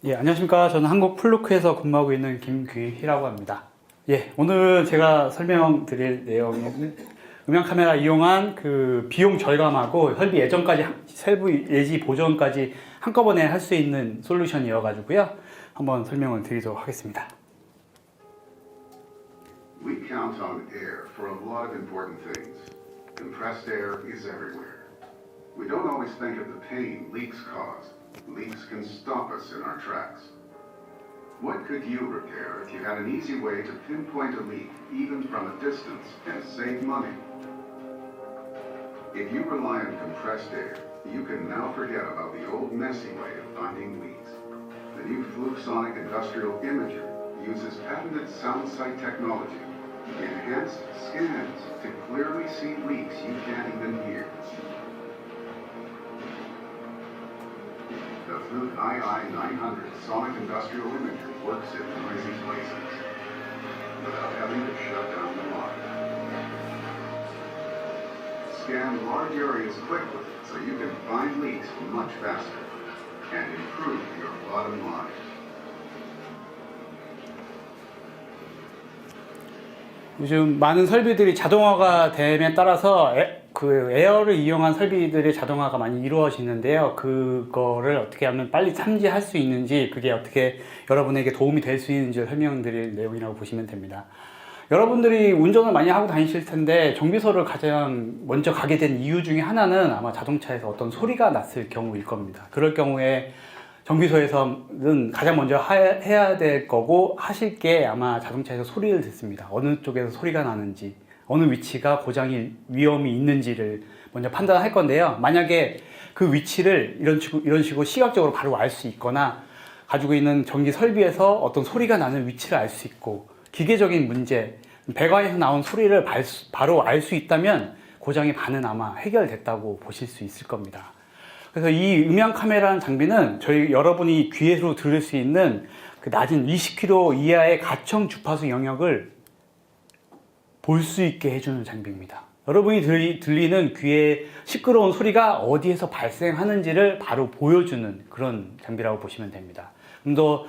예, 안녕하십니까. 저는 한국 플루크에서 근무하고 있는 김귀희라고 합니다. 예, 오늘 제가 설명드릴 내용은 음향 카메라 이용한 그 비용 절감하고 설비 예정까지, 세부 예지 보정까지 한꺼번에 할 수 있는 솔루션이어 가지고요. 한번 설명을 드리도록 하겠습니다. We count on air for a lot of important things. Compressed air is everywhere. We don't always think of the pain leaks cause. Leaks can stop us in our tracks. What could you repair if you had an easy way to pinpoint a leak, even from a distance, and save money? If you rely on compressed air, you can now forget about the old messy way of finding leaks. The new Fluke Sonic Industrial Imager uses patented SoundSight technology, enhanced scans to clearly see leaks you can't even hear. The Fluke II900 Sonic Industrial Imager works in noisy places without having to shut down the line. Scan large areas quickly so you can find leaks much faster and improve your bottom line. 요즘 많은 설비들이 자동화가 됨에 따라서 그 에어를 이용한 설비들의 자동화가 많이 이루어지는데요. 그거를 어떻게 하면 빨리 탐지할 수 있는지, 그게 어떻게 여러분에게 도움이 될 수 있는지를 설명드릴 내용이라고 보시면 됩니다. 여러분들이 운전을 많이 하고 다니실 텐데 정비소를 가장 먼저 가게 된 이유 중에 하나는 아마 자동차에서 어떤 소리가 났을 경우일 겁니다. 그럴 경우에 정비소에서는 가장 먼저 해야 될 거고 하실 게 아마 자동차에서 소리를 듣습니다. 어느 쪽에서 소리가 나는지, 어느 위치가 고장이 위험이 있는지를 먼저 판단할 건데요. 만약에 그 위치를 이런 식으로 시각적으로 바로 알 수 있거나 가지고 있는 전기 설비에서 어떤 소리가 나는 위치를 알 수 있고 기계적인 문제, 배관에서 나온 소리를 바로 알 수 있다면 고장의 반은 아마 해결됐다고 보실 수 있을 겁니다. 그래서 이 음향 카메라라는 장비는 여러분이 귀에서 들을 수 있는 그 낮은 20km 이하의 가청 주파수 영역을 볼 수 있게 해주는 장비입니다. 여러분이 들리는 귀에 시끄러운 소리가 어디에서 발생하는지를 바로 보여주는 그런 장비라고 보시면 됩니다. 좀 더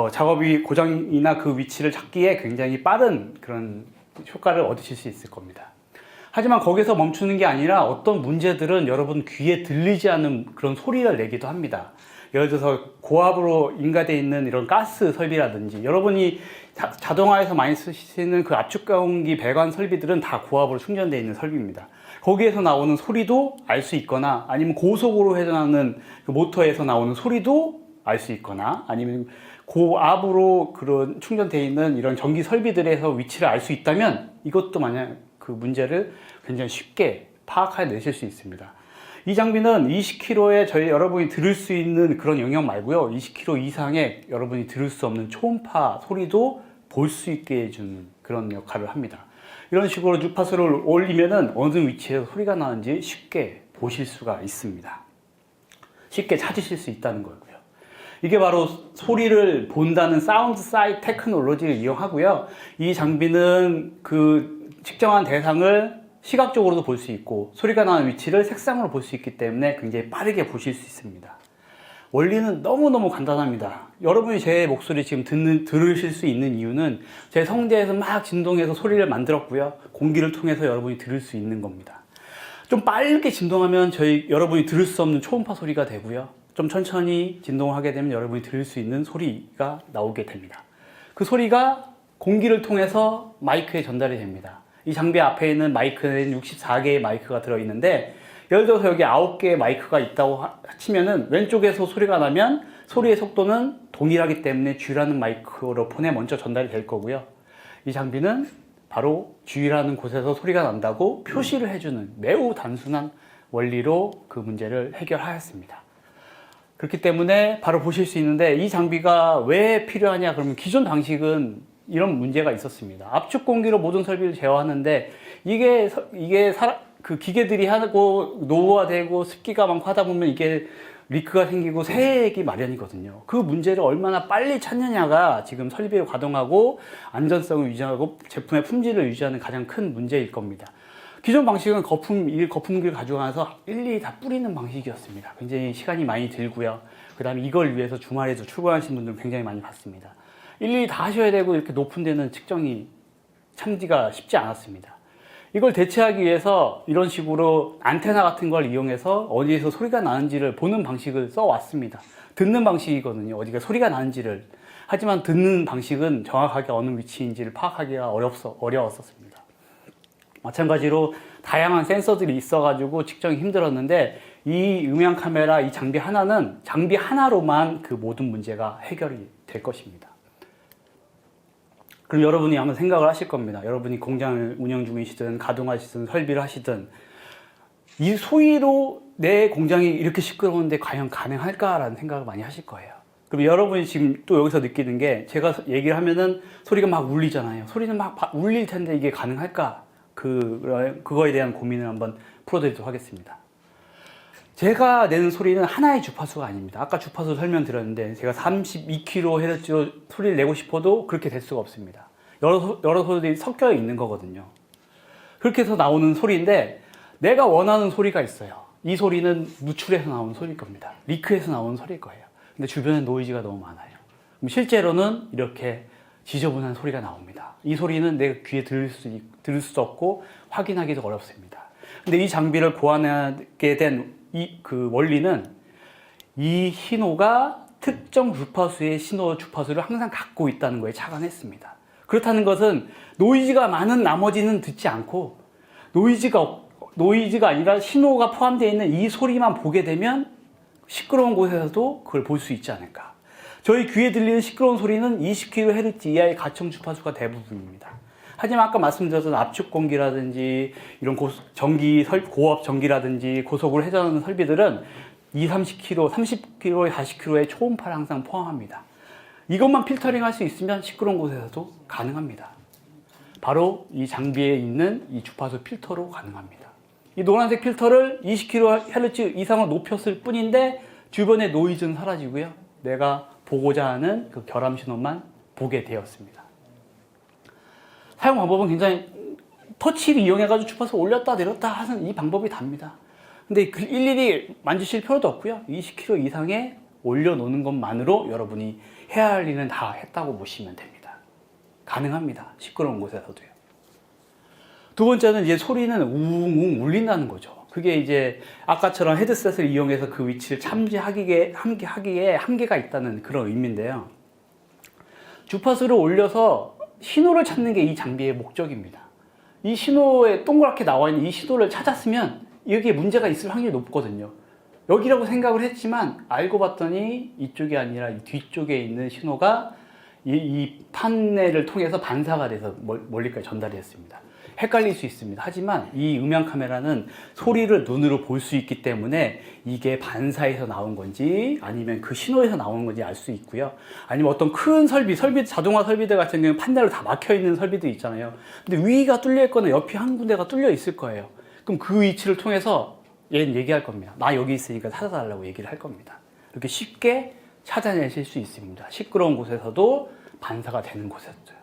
작업이 고장이나 그 위치를 찾기에 굉장히 빠른 그런 효과를 얻으실 수 있을 겁니다. 하지만 거기서 멈추는 게 아니라 어떤 문제들은 여러분 귀에 들리지 않는 그런 소리를 내기도 합니다. 예를 들어서 고압으로 인가되어 있는 이런 가스 설비라든지, 여러분이 자동화에서 많이 쓰시는 그 압축경기 배관 설비들은 다 고압으로 충전되어 있는 설비입니다. 거기에서 나오는 소리도 알 수 있거나, 아니면 고속으로 회전하는 그 모터에서 나오는 소리도 알 수 있거나, 아니면 고압으로 그런 충전되어 있는 이런 전기 설비들에서 위치를 알 수 있다면 이것도 만약 그 문제를 굉장히 쉽게 파악해내실 수 있습니다. 이 장비는 20km에 여러분이 들을 수 있는 그런 영역 말고요, 20km 이상의 여러분이 들을 수 없는 초음파 소리도 볼 수 있게 해주는 그런 역할을 합니다. 이런 식으로 주파수를 올리면은 어느 위치에서 소리가 나는지 쉽게 보실 수가 있습니다. 쉽게 찾으실 수 있다는 거고요. 이게 바로 소리를 본다는 사운드 사이트 테크놀로지를 이용하고요. 이 장비는 그 측정한 대상을 시각적으로도 볼 수 있고 소리가 나는 위치를 색상으로 볼 수 있기 때문에 굉장히 빠르게 보실 수 있습니다. 원리는 너무너무 간단합니다. 여러분이 제 목소리 지금 들으실 수 있는 이유는 제 성대에서 막 진동해서 소리를 만들었고요. 공기를 통해서 여러분이 들을 수 있는 겁니다. 좀 빠르게 진동하면 여러분이 들을 수 없는 초음파 소리가 되고요. 좀 천천히 진동을 하게 되면 여러분이 들을 수 있는 소리가 나오게 됩니다. 그 소리가 공기를 통해서 마이크에 전달이 됩니다. 이 장비 앞에 있는 마이크는 64개의 마이크가 들어있는데, 예를 들어서 여기 9개의 마이크가 있다고 치면은 왼쪽에서 소리가 나면 소리의 속도는 동일하기 때문에 G라는 마이크로폰에 먼저 전달이 될 거고요. 이 장비는 바로 G라는 곳에서 소리가 난다고 표시를 해주는 매우 단순한 원리로 그 문제를 해결하였습니다. 그렇기 때문에 바로 보실 수 있는데, 이 장비가 왜 필요하냐 그러면 기존 방식은 이런 문제가 있었습니다. 압축 공기로 모든 설비를 제어하는데 그 기계들이 하고 노후화되고 습기가 많고 하다 보면 이게 리크가 생기고 새기 마련이거든요. 그 문제를 얼마나 빨리 찾느냐가 지금 설비를 가동하고 안전성을 유지하고 제품의 품질을 유지하는 가장 큰 문제일 겁니다. 기존 방식은 거품기를 가져가서 일일이 다 뿌리는 방식이었습니다. 굉장히 시간이 많이 들고요. 그 다음에 이걸 위해서 주말에도 출근하시는 분들 굉장히 많이 봤습니다. 일일이 다 하셔야 되고 이렇게 높은 데는 측정이 참지가 쉽지 않았습니다. 이걸 대체하기 위해서 이런 식으로 안테나 같은 걸 이용해서 어디에서 소리가 나는지를 보는 방식을 써왔습니다. 듣는 방식이거든요. 어디가 소리가 나는지를. 하지만 듣는 방식은 정확하게 어느 위치인지를 파악하기가 어려웠었습니다. 마찬가지로 다양한 센서들이 있어가지고 측정이 힘들었는데 이 음향 카메라 이 장비 하나로만 그 모든 문제가 해결이 될 것입니다. 그럼 여러분이 한번 생각을 하실 겁니다. 여러분이 공장을 운영 중이시든 가동하시든 설비를 하시든 이 소리로 내 공장이 이렇게 시끄러운데 과연 가능할까라는 생각을 많이 하실 거예요. 그럼 여러분이 지금 또 여기서 느끼는 게 제가 얘기를 하면은 소리가 막 울리잖아요. 소리는 막 울릴 텐데 이게 가능할까? 그거에 대한 고민을 한번 풀어드리도록 하겠습니다. 제가 내는 소리는 하나의 주파수가 아닙니다. 아까 주파수 설명드렸는데 제가 32kHz로 소리를 내고 싶어도 그렇게 될 수가 없습니다. 여러 소리들이 섞여 있는 거거든요. 그렇게 해서 나오는 소리인데 내가 원하는 소리가 있어요. 이 소리는 누출해서 나오는 소리일 겁니다. 리크에서 나오는 소리일 거예요. 근데 주변에 노이즈가 너무 많아요. 그럼 실제로는 이렇게 지저분한 소리가 나옵니다. 이 소리는 내 귀에 들을 수 없고 확인하기도 어렵습니다. 근데 이 장비를 고안하게 된 그 원리는 이 신호가 특정 주파수의 신호 주파수를 항상 갖고 있다는 거에 착안했습니다. 그렇다는 것은 노이즈가 많은 나머지는 듣지 않고 노이즈가 아니라 신호가 포함되어 있는 이 소리만 보게 되면 시끄러운 곳에서도 그걸 볼 수 있지 않을까. 저희 귀에 들리는 시끄러운 소리는 20kHz 이하의 가청 주파수가 대부분입니다. 하지만 아까 말씀드렸던 압축 공기라든지 이런 고압 전기라든지 고속으로 회전하는 설비들은 30kHz, 40kHz의 초음파를 항상 포함합니다. 이것만 필터링 할 수 있으면 시끄러운 곳에서도 가능합니다. 바로 이 장비에 있는 이 주파수 필터로 가능합니다. 이 노란색 필터를 20kHz 이상으로 높였을 뿐인데 주변의 노이즈는 사라지고요. 내가 보고자 하는 그 결함 신호만 보게 되었습니다. 사용 방법은 굉장히 터치를 이용해가지고 주파수 올렸다 내렸다 하는 이 방법이 답니다. 근데 일일이 만지실 필요도 없고요. 20kHz 이상에 올려놓는 것만으로 여러분이 해야 할 일은 다 했다고 보시면 됩니다. 가능합니다. 시끄러운 곳에서도요. 두 번째는 이제 소리는 웅웅 울린다는 거죠. 그게 이제 아까처럼 헤드셋을 이용해서 그 위치를 참지하기에 한계가 있다는 그런 의미인데요. 주파수를 올려서 신호를 찾는 게 이 장비의 목적입니다. 이 신호에 동그랗게 나와 있는 이 신호를 찾았으면 여기에 문제가 있을 확률이 높거든요. 여기라고 생각을 했지만 알고 봤더니 이쪽이 아니라 이 뒤쪽에 있는 신호가 이 판넬을 통해서 반사가 돼서 멀리까지 전달이 됐습니다. 헷갈릴 수 있습니다. 하지만 이 음향 카메라는 소리를 눈으로 볼 수 있기 때문에 이게 반사에서 나온 건지 아니면 그 신호에서 나오는 건지 알 수 있고요. 아니면 어떤 큰 자동화 설비들 같은 경우는 판넬로 다 막혀 있는 설비들 있잖아요. 근데 위가 뚫려 있거나 옆이 한 군데가 뚫려 있을 거예요. 그럼 그 위치를 통해서 얘는 얘기할 겁니다. 나 여기 있으니까 찾아달라고 얘기를 할 겁니다. 이렇게 쉽게 찾아내실 수 있습니다. 시끄러운 곳에서도 반사가 되는 곳에서도요.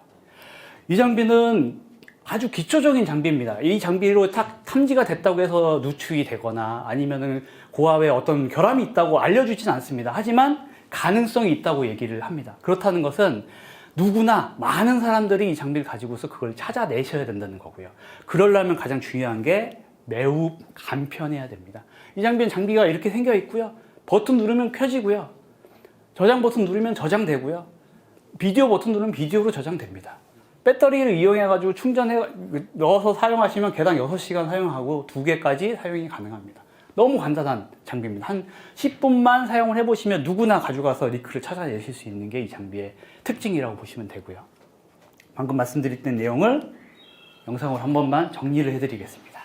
이 장비는 아주 기초적인 장비입니다. 이 장비로 딱 탐지가 됐다고 해서 누출이 되거나 아니면은 고압에 어떤 결함이 있다고 알려주진 않습니다. 하지만 가능성이 있다고 얘기를 합니다. 그렇다는 것은 누구나 많은 사람들이 이 장비를 가지고서 그걸 찾아내셔야 된다는 거고요. 그러려면 가장 중요한 게 매우 간편해야 됩니다. 이 장비는 장비가 이렇게 생겨 있고요. 버튼 누르면 켜지고요. 저장 버튼 누르면 저장되고요. 비디오 버튼 누르면 비디오로 저장됩니다. 배터리를 이용해가지고 넣어서 사용하시면 개당 6시간 사용하고 2개까지 사용이 가능합니다. 너무 간단한 장비입니다. 한 10분만 사용을 해보시면 누구나 가져가서 리크를 찾아내실 수 있는 게 이 장비의 특징이라고 보시면 되고요. 방금 말씀드렸던 내용을 영상으로 한 번만 정리를 해드리겠습니다.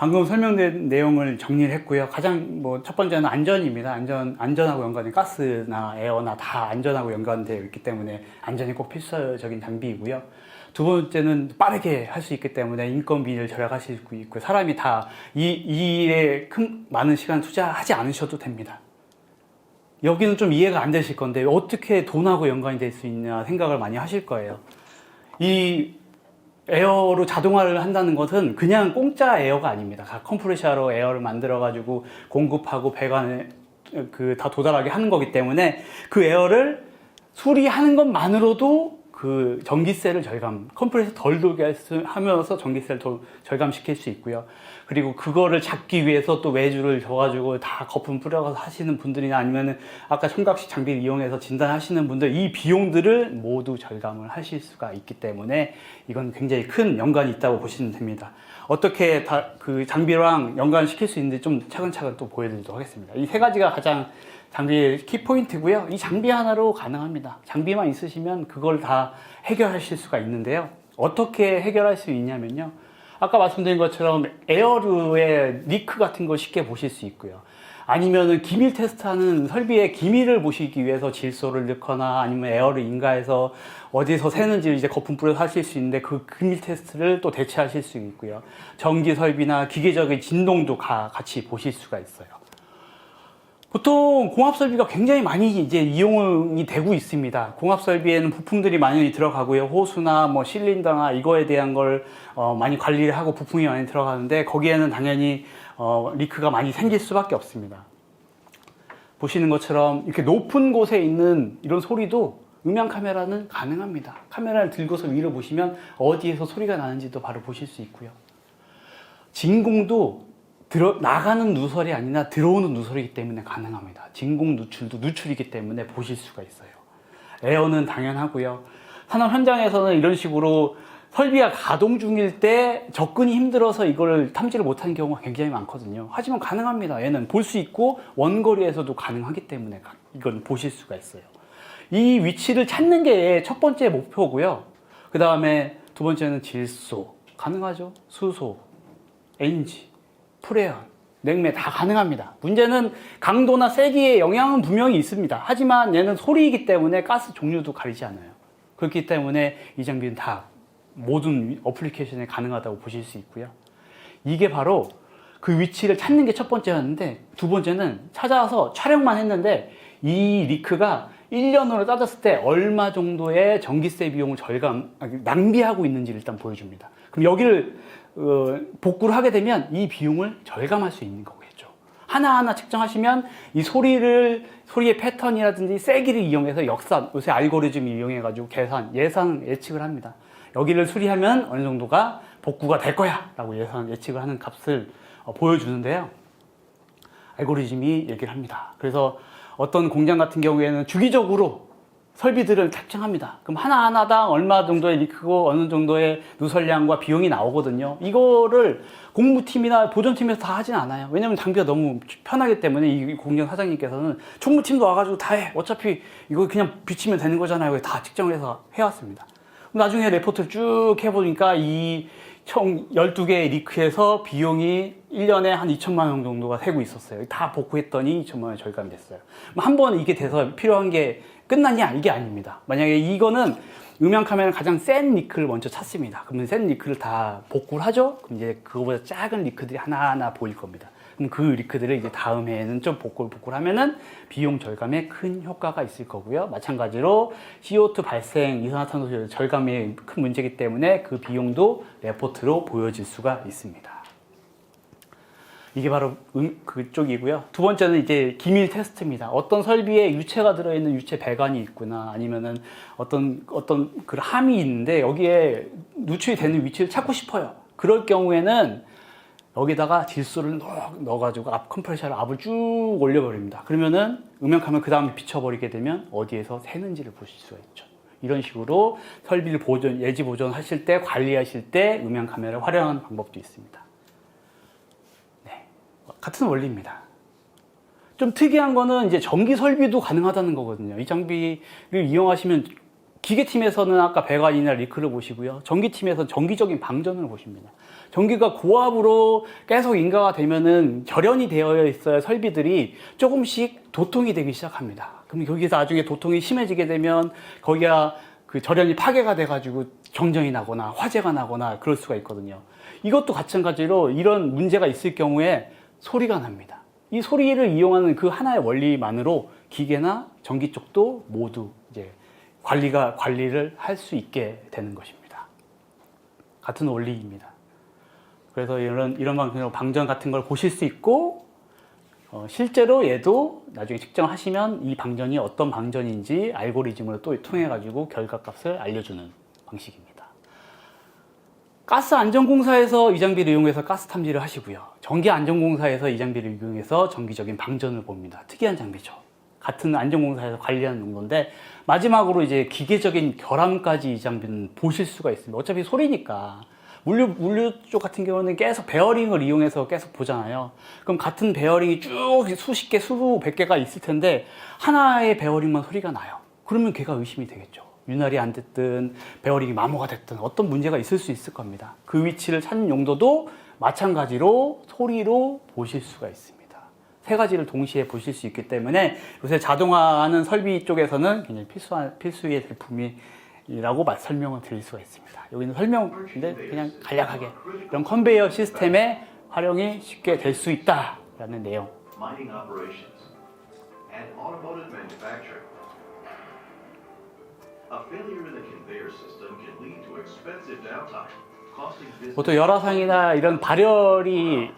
방금 설명된 내용을 정리를 했고요. 가장 뭐 첫 번째는 안전입니다. 안전하고 연관된 가스나 에어나 다 안전하고 연관되어 있기 때문에 안전이 꼭 필수적인 장비이고요. 두 번째는 빠르게 할 수 있기 때문에 인건비를 절약하실 수 있고 사람이 다 이 일에 많은 시간 투자하지 않으셔도 됩니다. 여기는 좀 이해가 안 되실 건데 어떻게 돈하고 연관이 될 수 있냐 생각을 많이 하실 거예요. 이 에어로 자동화를 한다는 것은 그냥 공짜 에어가 아닙니다. 컴프레셔로 에어를 만들어 가지고 공급하고 배관에 다 도달하게 하는 거기 때문에 그 에어를 수리하는 것만으로도 그 전기세를 컴프레서 덜 돌게 하면서 전기세를 더 절감시킬 수 있고요. 그리고 그거를 잡기 위해서 또 외주를 줘가지고 다 거품 뿌려가서 하시는 분들이나 아니면은 아까 청각식 장비를 이용해서 진단하시는 분들 이 비용들을 모두 절감을 하실 수가 있기 때문에 이건 굉장히 큰 연관이 있다고 보시면 됩니다. 어떻게 그 장비랑 연관시킬 수 있는지 좀 차근차근 또 보여드리도록 하겠습니다. 이 세 가지가 가장 장비의 키포인트고요. 이 장비 하나로 가능합니다. 장비만 있으시면 그걸 다 해결하실 수가 있는데요. 어떻게 해결할 수 있냐면요. 아까 말씀드린 것처럼 에어류의 리크 같은 걸 쉽게 보실 수 있고요. 아니면은 기밀 테스트하는 설비의 기밀을 보시기 위해서 질소를 넣거나 아니면 에어를 인가해서 어디서 새는지 이제 거품 뿌려서 하실 수 있는데 그 기밀 테스트를 또 대체하실 수 있고요. 전기 설비나 기계적인 진동도 같이 보실 수가 있어요. 보통 공합 설비가 굉장히 많이 이제 이용이 되고 있습니다. 공합 설비에는 부품들이 많이 들어가고요. 호수나 뭐 실린더나 이거에 대한 걸 많이 관리를 하고 부품이 많이 들어가는데 거기에는 당연히 리크가 많이 생길 수밖에 없습니다. 보시는 것처럼 이렇게 높은 곳에 있는 이런 소리도 음향 카메라는 가능합니다. 카메라를 들고서 위로 보시면 어디에서 소리가 나는지도 바로 보실 수 있고요. 진공도 나가는 누설이 아니라 들어오는 누설이기 때문에 가능합니다. 진공 누출도 누출이기 때문에 보실 수가 있어요. 에어는 당연하고요. 산업 현장에서는 이런 식으로 설비가 가동 중일 때 접근이 힘들어서 이걸 탐지를 못하는 경우가 굉장히 많거든요. 하지만 가능합니다. 얘는 볼 수 있고 원거리에서도 가능하기 때문에 이건 보실 수가 있어요. 이 위치를 찾는 게 첫 번째 목표고요. 그 다음에 두 번째는 질소, 가능하죠? 수소, NG, 프레온, 냉매 다 가능합니다. 문제는 강도나 세기의 영향은 분명히 있습니다. 하지만 얘는 소리이기 때문에 가스 종류도 가리지 않아요. 그렇기 때문에 이 장비는 다 모든 어플리케이션에 가능하다고 보실 수 있고요. 이게 바로 그 위치를 찾는 게 첫 번째였는데 두 번째는 찾아서 촬영만 했는데 이 리크가 1년으로 따졌을 때 얼마 정도의 전기세 비용을 낭비하고 있는지를 일단 보여줍니다. 그럼 여기를 복구를 하게 되면 이 비용을 절감할 수 있는 거겠죠. 하나하나 측정하시면 이 소리의 패턴이라든지 세기를 이용해서 요새 알고리즘을 이용해가지고 예상 예측을 합니다. 여기를 수리하면 어느 정도가 복구가 될 거야 라고 예측을 하는 값을 보여주는데요. 알고리즘이 얘기를 합니다. 그래서 어떤 공장 같은 경우에는 주기적으로 설비들을 측정합니다. 그럼 하나하나당 얼마 정도의 리크고 어느 정도의 누설량과 비용이 나오거든요. 이거를 공무팀이나 보존팀에서 다 하진 않아요. 왜냐면 장비가 너무 편하기 때문에 이 공장 사장님께서는 총무팀도 와가지고 다 해. 어차피 이거 그냥 비치면 되는 거잖아요. 다 측정을 해서 해왔습니다. 나중에 레포트를 쭉 해보니까 이 총 12개의 리크에서 비용이 1년에 한 2천만 원 정도가 새고 있었어요. 다 복구했더니 2천만 원이 절감이 됐어요. 한 번 이게 돼서 필요한 게 끝나냐? 이게 아닙니다. 만약에 이거는 음향 카메라는 가장 센 리크를 먼저 찾습니다. 그러면 센 리크를 다 복구를 하죠? 그럼 이제 그거보다 작은 리크들이 하나하나 보일 겁니다. 그럼 그 리크들을 이제 다음 해에는 좀 복구를 하면은 비용 절감에 큰 효과가 있을 거고요. 마찬가지로 CO2 발생, 이산화탄소 절감이 큰 문제이기 때문에 그 비용도 레포트로 보여질 수가 있습니다. 이게 바로 그쪽이고요. 두 번째는 이제 기밀 테스트입니다. 어떤 설비에 유체가 들어있는 유체 배관이 있구나, 아니면은 어떤 그 함이 있는데 여기에 누출이 되는 위치를 찾고 싶어요. 그럴 경우에는 여기다가 질소를 넣어가지고 컴프레셔를 압을 쭉 올려버립니다. 그러면은 음향 카메라 그 다음에 비춰버리게 되면 어디에서 새는지를 보실 수가 있죠. 이런 식으로 설비를 예지 보존하실 때, 관리하실 때 음향 카메라를 활용하는 방법도 있습니다. 네, 같은 원리입니다. 좀 특이한 거는 이제 전기 설비도 가능하다는 거거든요. 이 장비를 이용하시면 기계팀에서는 아까 배관이나 리크를 보시고요. 전기팀에서는 정기적인 방전을 보십니다. 전기가 고압으로 계속 인가가 되면은 절연이 되어 있어야 설비들이 조금씩 도통이 되기 시작합니다. 그럼 거기서 나중에 도통이 심해지게 되면 거기가 그 절연이 파괴가 돼가지고 정전이 나거나 화재가 나거나 그럴 수가 있거든요. 이것도 마찬가지로 이런 문제가 있을 경우에 소리가 납니다. 이 소리를 이용하는 그 하나의 원리만으로 기계나 전기 쪽도 모두 이제 관리를 할 수 있게 되는 것입니다. 같은 원리입니다. 그래서 이런 방식으로 방전 같은 걸 보실 수 있고, 실제로 얘도 나중에 측정하시면 이 방전이 어떤 방전인지 알고리즘을 또 통해 가지고 결과값을 알려주는 방식입니다. 가스 안전공사에서 이 장비를 이용해서 가스 탐지를 하시고요. 전기 안전공사에서 이 장비를 이용해서 정기적인 방전을 봅니다. 특이한 장비죠. 같은 안전공사에서 관리하는 용도인데, 마지막으로 이제 기계적인 결함까지 이 장비는 보실 수가 있습니다. 어차피 소리니까. 물류 쪽 같은 경우는 계속 베어링을 이용해서 계속 보잖아요. 그럼 같은 베어링이 쭉 수십 개, 수백 개가 있을 텐데 하나의 베어링만 소리가 나요. 그러면 걔가 의심이 되겠죠. 윤활이 안 됐든 베어링이 마모가 됐든 어떤 문제가 있을 수 있을 겁니다. 그 위치를 찾는 용도도 마찬가지로 소리로 보실 수가 있습니다. 세 가지를 동시에 보실 수 있기 때문에 요새 자동화하는 설비 쪽에서는 굉장히 필수의 제품이라고 설명을 드릴 수가 있습니다. 여기는 설명인데 그냥 간략하게 이런 컨베이어 시스템의 활용이 쉽게 될 수 있다라는 내용. Mining operations and automotive manufacturing. A failure in the conveyor system can lead to expensive downtime, costing business. 보통 열화상이나 이런 발열이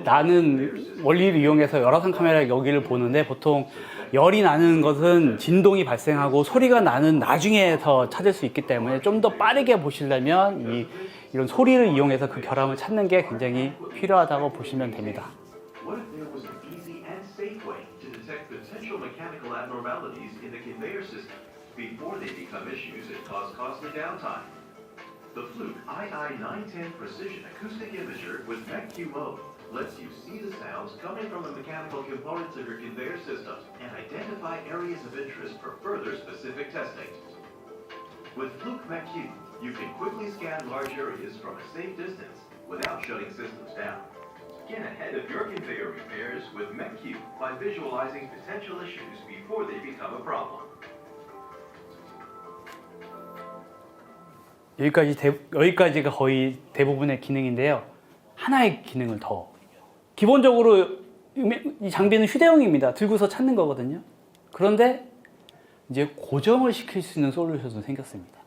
나는 원리를 이용해서 열화상 카메라 여기를 보는데, 보통 열이 나는 것은 진동이 발생하고 소리가 나는 나중에서 찾을 수 있기 때문에 좀 더 빠르게 보시려면 이런 소리를 이용해서 그 결함을 찾는 게 굉장히 필요하다고 보시면 됩니다. What if there was an easy and safe way to detect potential mechanical abnormalities in the conveyor system before they become issues and cause costly downtime? The Fluke II910 Precision Acoustic Imager with MEC-Q mode lets you see the sounds coming from the mechanical components of your conveyor system and identify areas of interest for further specific testing. With Fluke MEC-Q, you can quickly scan large areas from a safe distance without shutting systems down. Get ahead of your conveyor repairs with MEC-Q by visualizing potential issues before they become a problem. 여기까지가 거의 대부분의 기능인데요. 하나의 기능을 더. 기본적으로 이 장비는 휴대용입니다. 들고서 찾는 거거든요. 그런데 이제 고정을 시킬 수 있는 솔루션도 생겼습니다.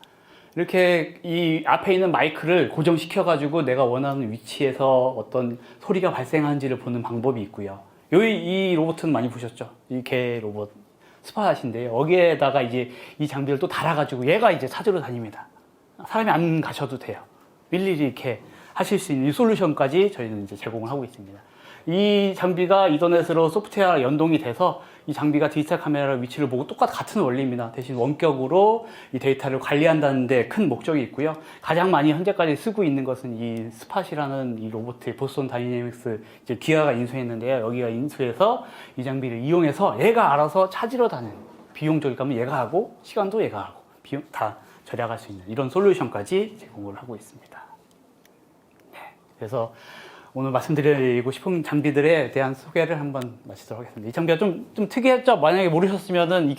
이렇게 이 앞에 있는 마이크를 고정시켜가지고 내가 원하는 위치에서 어떤 소리가 발생하는지를 보는 방법이 있고요. 이 로봇은 많이 보셨죠? 이 개 로봇 스팟인데요. 여기에다가 이제 이 장비를 또 달아가지고 얘가 이제 찾으러 다닙니다. 사람이 안 가셔도 돼요. 일일이 이렇게 하실 수 있는 이 솔루션까지 저희는 이제 제공을 하고 있습니다. 이 장비가 이더넷으로 소프트웨어랑 연동이 돼서 이 장비가 디지털 카메라 위치를 보고 같은 원리입니다. 대신 원격으로 이 데이터를 관리한다는 데 큰 목적이 있고요. 가장 많이 현재까지 쓰고 있는 것은 이 스팟이라는 이 로봇의 보스턴 다이내믹스 이제 기아가 인수했는데요. 여기가 인수해서 이 장비를 이용해서 얘가 알아서 찾으러 다니는, 비용적일 거면 얘가 하고 시간도 얘가 하고 비용 다 절약할 수 있는 이런 솔루션까지 제공을 하고 있습니다. 네, 그래서 오늘 말씀드리고 싶은 장비들에 대한 소개를 한번 마치도록 하겠습니다. 이 장비가 좀 특이했죠? 만약에 모르셨으면은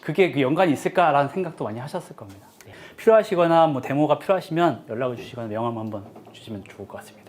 그게 그 연관이 있을까라는 생각도 많이 하셨을 겁니다. 필요하시거나 뭐 데모가 필요하시면 연락을 주시거나 명함 한번 주시면 좋을 것 같습니다.